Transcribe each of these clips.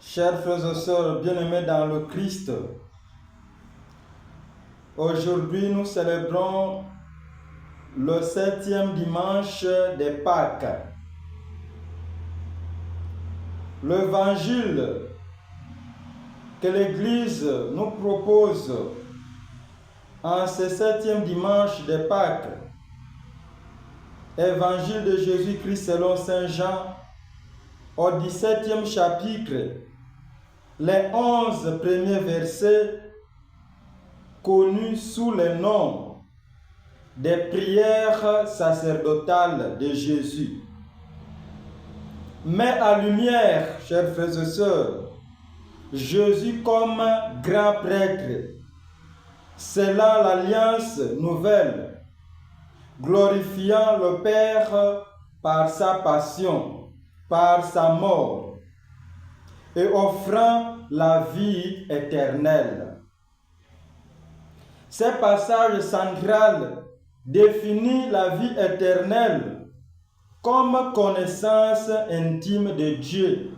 Chers frères et sœurs bien-aimés dans le Christ, aujourd'hui nous célébrons le 7e dimanche des Pâques. L'évangile que l'Église nous propose en ce 7e dimanche des Pâques, évangile de Jésus-Christ selon Saint Jean, au 17e chapitre, les 11 premiers versets connus sous le nom des prières sacerdotales de Jésus. Met à lumière, chers frères et sœurs, Jésus comme grand prêtre, scellant l'alliance nouvelle, glorifiant le Père par sa passion, par sa mort, et offrant la vie éternelle. Ce passage central définit la vie éternelle comme connaissance intime de Dieu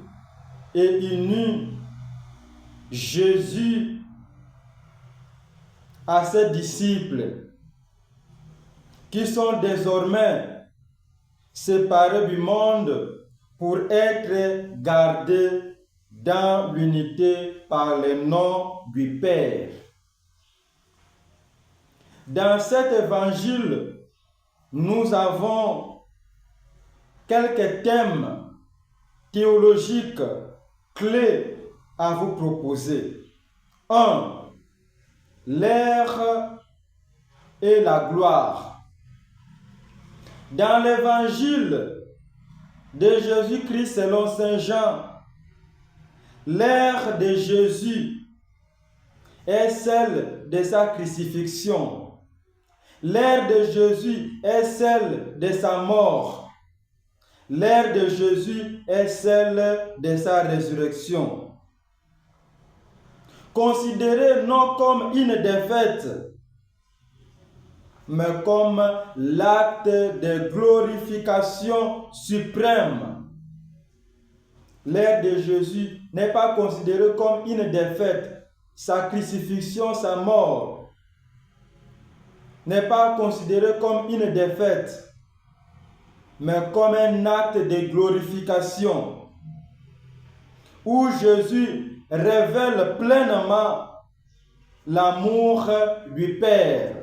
et unit Jésus à ses disciples qui sont désormais séparés du monde pour être gardés dans l'unité par le nom du Père. Dans cet évangile, nous avons quelques thèmes théologiques clés à vous proposer. 1. L'ère et la gloire. Dans l'évangile de Jésus-Christ selon Saint Jean, l'ère de Jésus est celle de sa crucifixion. L'ère de Jésus est celle de sa mort. L'ère de Jésus est celle de sa résurrection. Considérez non comme une défaite, mais comme l'acte de glorification suprême. L'ère de Jésus n'est pas considérée comme une défaite. Sa crucifixion, sa mort n'est pas considérée comme une défaite, mais comme un acte de glorification où Jésus révèle pleinement l'amour du Père.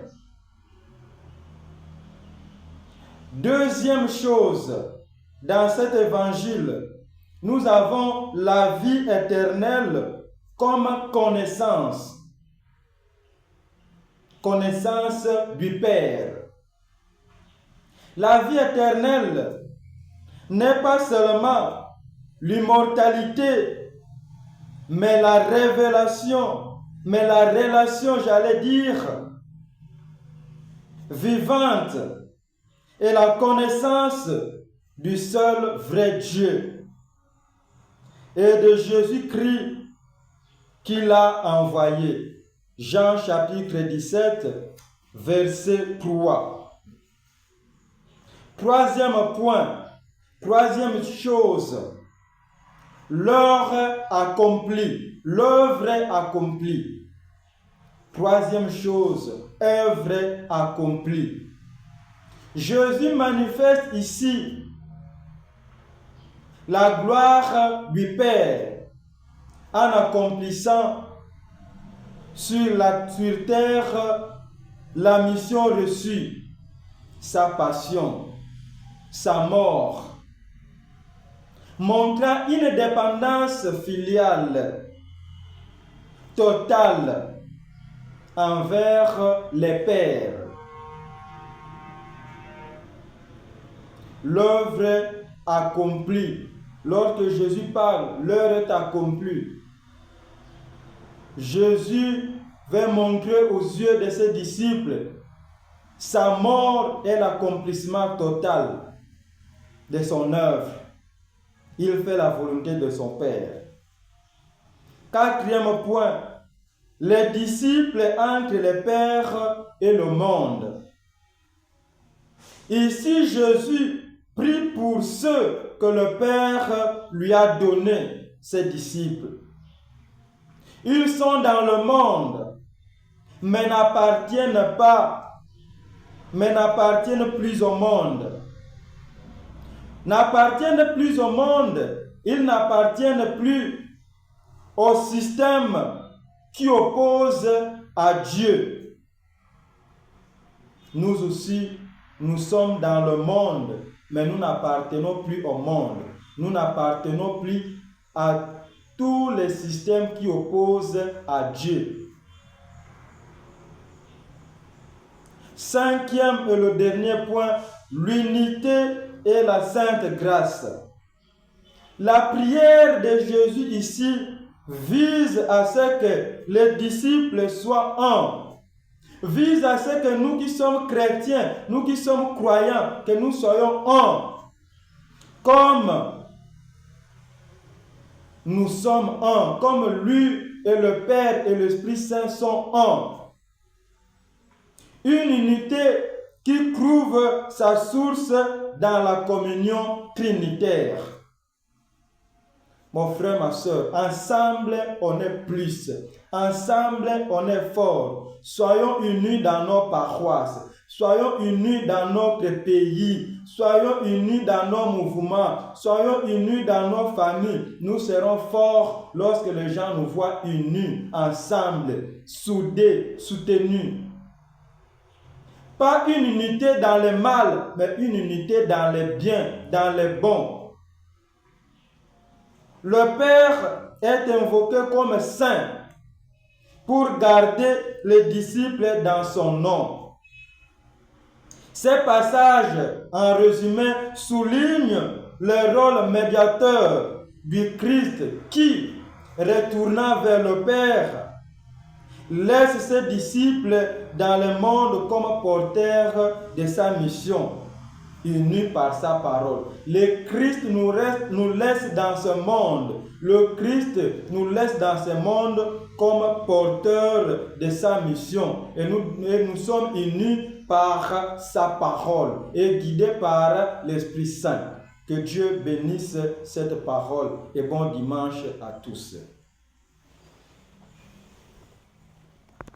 Deuxième chose, dans cet évangile, nous avons la vie éternelle comme connaissance du Père. La vie éternelle n'est pas seulement l'immortalité, mais la révélation, mais la relation, j'allais dire, vivante et la connaissance du seul vrai Dieu et de Jésus-Christ qu'il a envoyé. Jean chapitre 17, verset 3. Troisième point, troisième chose, l'œuvre accomplie, l'œuvre accomplie. Troisième chose, œuvre accomplie. Jésus manifeste ici la gloire du Père en accomplissant sur terre la mission reçue, sa passion, sa mort, montrant une dépendance filiale totale envers les pères. L'œuvre accomplie. Lorsque Jésus parle, l'heure est accomplie. Jésus veut montrer aux yeux de ses disciples sa mort est l'accomplissement total de son œuvre. Il fait la volonté de son Père. Quatrième point, les disciples entre le Père et le monde. Ici, Jésus prie pour ceux que le Père lui a donnés ses disciples. Ils sont dans le monde, mais n'appartiennent plus au monde. N'appartiennent plus au monde, ils n'appartiennent plus au système qui oppose à Dieu. Nous aussi, nous sommes dans le monde, mais nous n'appartenons plus au monde. Nous n'appartenons plus à tous les systèmes qui opposent à Dieu. Cinquième et le dernier point, l'unité et la sainte grâce. La prière de Jésus ici vise à ce que les disciples soient un. Vise à ce que nous qui sommes chrétiens, nous qui sommes croyants, que nous soyons un. Comme nous sommes un, comme lui et le Père et l'Esprit Saint sont un. Une unité qui trouve sa source dans la communion trinitaire. Mon frère, ma soeur, ensemble on est plus. Ensemble on est fort. Soyons unis dans nos paroisses. Soyons unis dans notre pays. Soyons unis dans nos mouvements. Soyons unis dans nos familles. Nous serons forts lorsque les gens nous voient unis, ensemble, soudés, soutenus. Pas une unité dans le mal, mais une unité dans les biens, dans les bons. Le Père est invoqué comme saint pour garder les disciples dans son nom. Ces passages, en résumé, soulignent le rôle médiateur du Christ qui, retournant vers le Père, laisse ses disciples dans le monde comme porteurs de sa mission, unis par sa parole. Le Christ nous laisse dans ce monde. Le Christ nous laisse dans ce monde comme porteurs de sa mission. Et nous sommes unis par sa parole et guidés par l'Esprit Saint. Que Dieu bénisse cette parole et bon dimanche à tous.